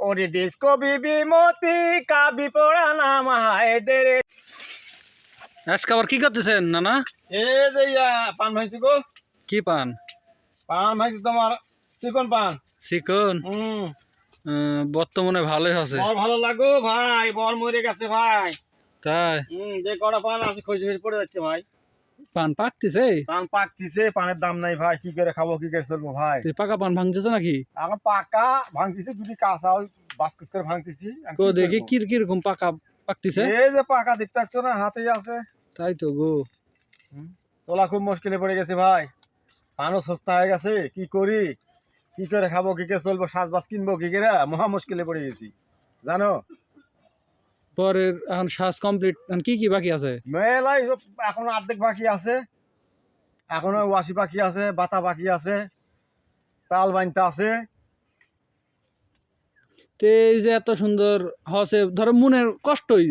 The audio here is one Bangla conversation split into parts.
ওরে ডিস্কো বিবি মতি কাবি পড়া নাম হায়দের। আজকে আবার কি করতেছেন নানা? এ যে পান ভাইছি গো। কি পান? পান ভাইছি তোমার চিকন পান। চিকন? বর্তমানে ভালোই আছে। বর ভালো লাগো ভাই, বর মরে গেছে ভাই। তাই? যে কটা পান আছে খোঁজ খোঁজ পড়ে যাচ্ছে ভাই। পান পাকতেছে? পান পাকতিছে, পানের দাম নাই ভাই, কি করে খাবো কি করে চলবো ভাই। তুই পাকা পান ভাঙতেছ নাকি? এখন পাকা ভাঙতিছে, যদি কাঁচা ওই বাসকুস করে ভাঙতিছি। কো দেখি কিরকম পাকা পাকতেছে? এই যে পাকা দেখতে পাচ্ছ না, হাতেই আছে। তাই তো গো। তোলা খুব মুশকিলে পড়ে গেছে ভাই, পানও সস্তা হয়ে গেছে, কি করি কি করে খাবো কি করে চলবো, সাজবাজ কিনবো কি করে, মহা মুশকিলে পড়ে গেছি জানো। পরের এখন শ্বাস কমপ্লিট, কি কি বাকি আছে? মেলাই এখন অর্ধেক বাকি আছে, এখনো ওয়াশি বাকি আছে, বাতা বাকি আছে, চাল বানতে আছে। তো এই যে এত সুন্দর হসে, ধরো মনের কষ্টই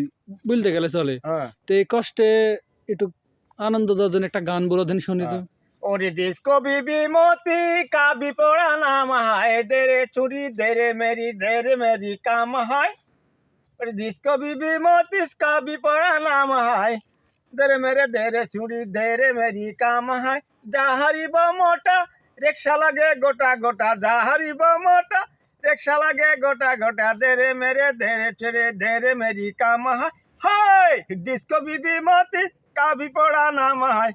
বলতে গেলে চলে। হ্যাঁ, তো এই কষ্টে একটু আনন্দ দেওয়ার জন্য একটা গান বলো দেন শুনি তো। ওরে ডিস্কো বিবি মতি কাবি পড়া নাম হায় দেরে চুরি দেরে মেরি কাম হায়। ওরে ডিস্কো বিবি মতি কাবি পড়া নাম হায় দেরে চুরি দেরে মেরি কাম হায়। যাহারিব মোটা রিক্সা লাগে গোটা গোটা, যাহারিব মোটা রিক্সা লাগে গোটা গোটা, দেরে চুরি দেরে মেরি কাম হায়। হায় ডিস্কো বিবি মতি কাবি পড়া নাম হায়।